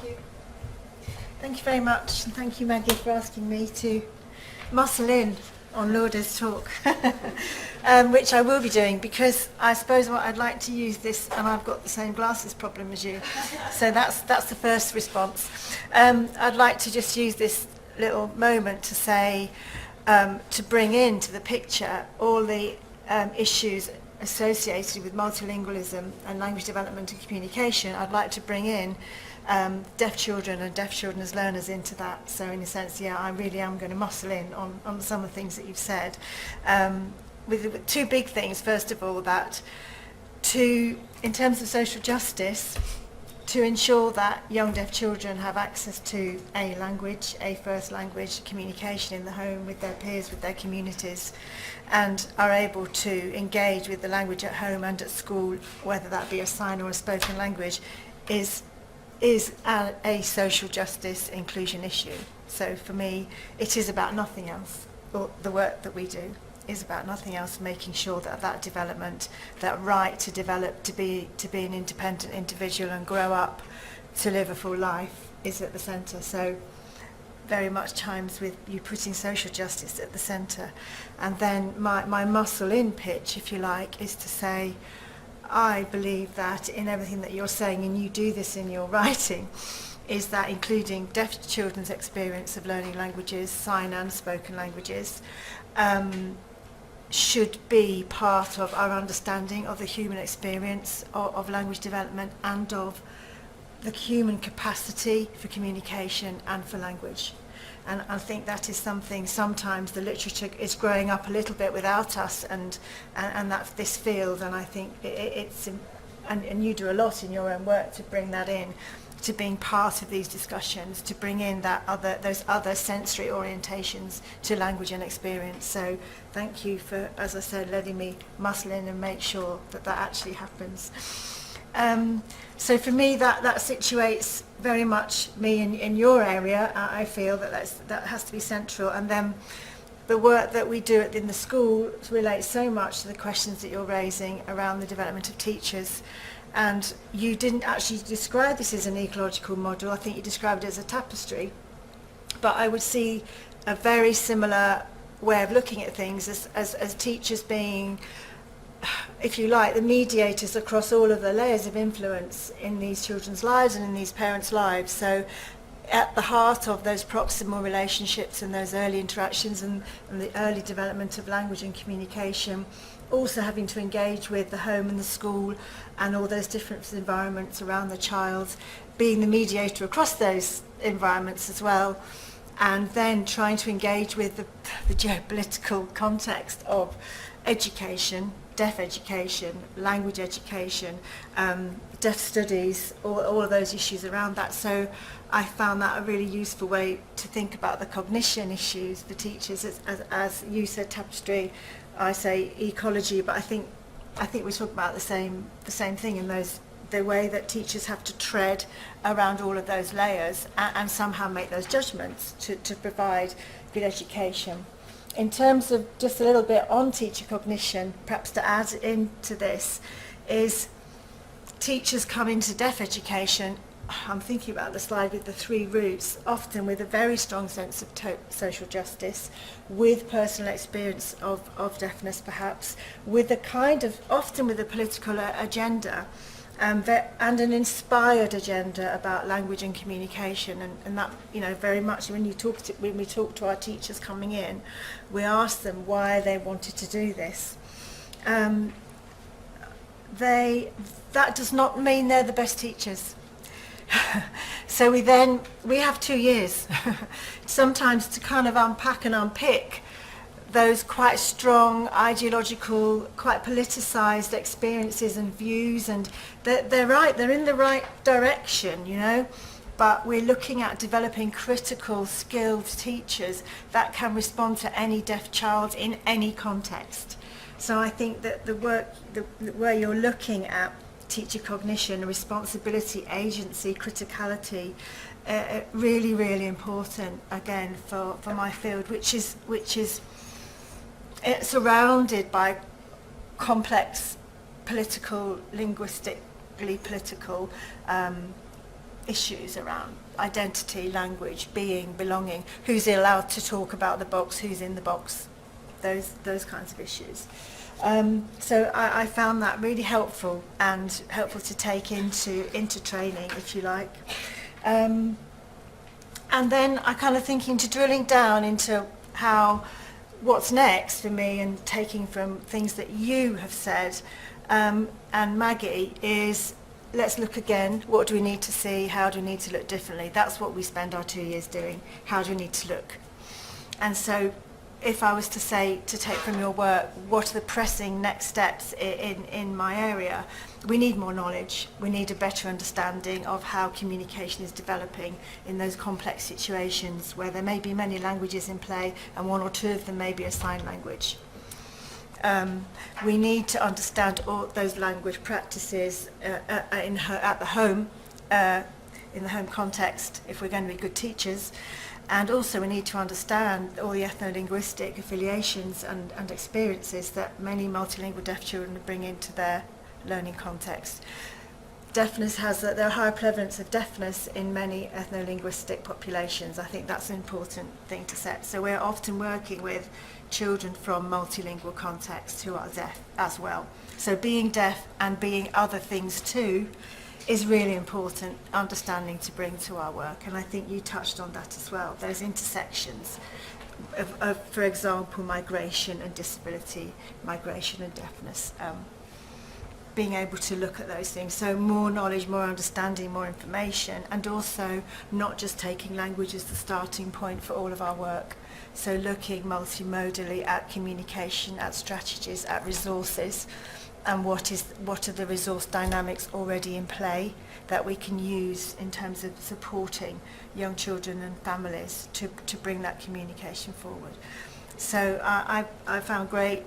you. Thank you very much, and thank you, Maggie, for asking me to muscle in on Lourdes' talk, which I will be doing, because I suppose what I'd like to use this, and I've got the same glasses problem as you, so that's the first response. I'd like to just use this little moment to say, to bring into the picture all the issues associated with multilingualism and language development and communication. I'd like to bring in deaf children and deaf children as learners into that. So in a sense, yeah, I really am going to muscle in on some of the things that you've said. With two big things, first of all, that in terms of social justice, to ensure that young deaf children have access to a language, a first language, communication in the home with their peers, with their communities, and are able to engage with the language at home and at school, whether that be a sign or a spoken language, is a social justice inclusion issue. So for me, it is about nothing else. Or the work that we do is about nothing else, making sure that that development, that right to develop, to be an independent individual and grow up to live a full life is at the centre. So very much chimes with you putting social justice at the centre. And then my muscle in pitch, if you like, is to say, I believe that in everything that you're saying, and you do this in your writing, is that including deaf children's experience of learning languages, sign and spoken languages, should be part of our understanding of the human experience of language development and of the human capacity for communication and for language. And I think that is something sometimes the literature is growing up a little bit without us, and that's this field, and I think it's and you do a lot in your own work to bring that in, to being part of these discussions, to bring in those other sensory orientations to language and experience. So thank you for, as I said, letting me muscle in and make sure that actually happens. So for me, that situates very much me in your area. I feel that has to be central. And then the work that we do in the school relates so much to the questions that you're raising around the development of teachers. And you didn't actually describe this as an ecological model. I think you described it as a tapestry. But I would see a very similar way of looking at things as teachers being, if you like, the mediators across all of the layers of influence in these children's lives and in these parents' lives. So at the heart of those proximal relationships and those early interactions and the early development of language and communication, also having to engage with the home and the school and all those different environments around the child, being the mediator across those environments as well, and then trying to engage with the geopolitical context of education, deaf education, language education, deaf studies, all of those issues around that. So I found that a really useful way to think about the cognition issues for teachers. As you said, tapestry, I say ecology, but I think we're talking about the same thing in the way that teachers have to tread around all of those layers and somehow make those judgments to provide good education. In terms of just a little bit on teacher cognition, perhaps to add into this, is teachers come into deaf education, I'm thinking about the slide with the 3 roots, often with a very strong sense of social justice, with personal experience of deafness perhaps, with a kind of, often with a political agenda, and an inspired agenda about language and communication, and that, you know, very much when we talk to our teachers coming in, we ask them why they wanted to do this. That does not mean they're the best teachers. So we have 2 years sometimes to kind of unpack and unpick those quite strong ideological, quite politicized experiences and views, and they're right, they're in the right direction, you know, but we're looking at developing critical, skilled teachers that can respond to any deaf child in any context. So I think that the work where you're looking at teacher cognition, responsibility, agency, criticality, really, really important again for my field, which is surrounded by complex political, linguistically political issues around identity, language, being, belonging, who's allowed to talk about the box, who's in the box, those kinds of issues. So I found that really helpful, and helpful to take into training, if you like. And then I kind of thinking to drilling down into what's next for me, and taking from things that you have said, and Maggie, is let's look again. What do we need to see? How do we need to look differently? That's what we spend our 2 years doing. How do we need to look? And so if I was to say, to take from your work, what are the pressing next steps in my area? We need more knowledge. We need a better understanding of how communication is developing in those complex situations where there may be many languages in play, and one or two of them may be a sign language. We need to understand all those language practices at the home, in the home context, if we're going to be good teachers. And also we need to understand all the ethno-linguistic affiliations and experiences that many multilingual deaf children bring into their learning context. Deafness there are higher prevalence of deafness in many ethno-linguistic populations. I think that's an important thing to set. So we're often working with children from multilingual contexts who are deaf as well. So being deaf and being other things too is really important understanding to bring to our work, and I think you touched on that as well, those intersections of for example, migration and disability, migration and deafness, being able to look at those things. So more knowledge, more understanding, more information, and also not just taking language as the starting point for all of our work. So looking multimodally at communication, at strategies, at resources, and what are the resource dynamics already in play that we can use in terms of supporting young children and families to bring that communication forward. So I found great,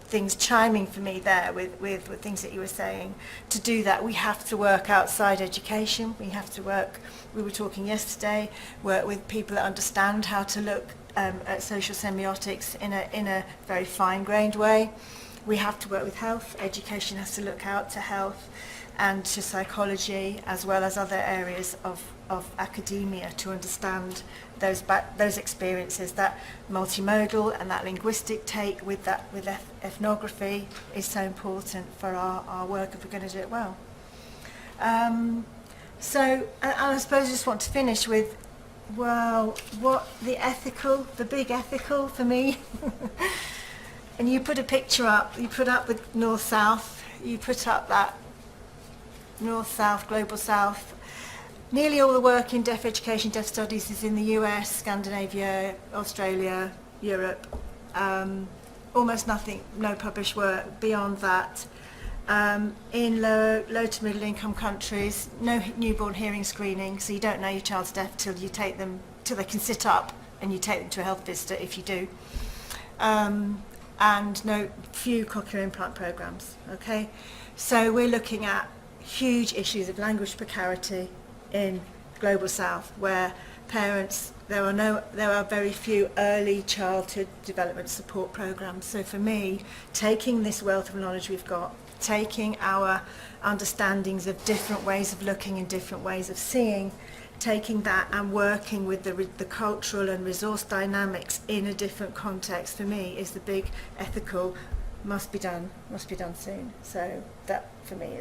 things chiming for me there with things that you were saying. To do that, we have to work outside education. We have to work, we were talking yesterday, work with people that understand how to look at social semiotics in a very fine-grained way. We have to work with health. Education has to look out to health and to psychology, as well as other areas of academia, to understand those experiences. That multimodal and that linguistic take with ethnography is so important for our work if we're going to do it well. So I suppose I just want to finish with, well, what the big ethical for me. And you put a picture up, you put up the North-South, you put up that North-South, Global South. Nearly all the work in deaf education, deaf studies is in the US, Scandinavia, Australia, Europe. Almost nothing, no published work beyond that. In low to middle income countries, no newborn hearing screening, so you don't know your child's deaf till they can sit up, and you take them to a health visitor if you do. And few cochlear implant programs. Okay, so we're looking at huge issues of language precarity in Global South, where parents, there are very few early childhood development support programs. So for me, taking this wealth of knowledge we've got, taking our understandings of different ways of looking and different ways of seeing, taking that and working with the cultural and resource dynamics in a different context, for me is the big ethical must be done soon. So that for me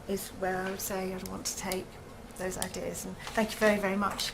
is where I would say I'd want to take those ideas. And thank you very, very much.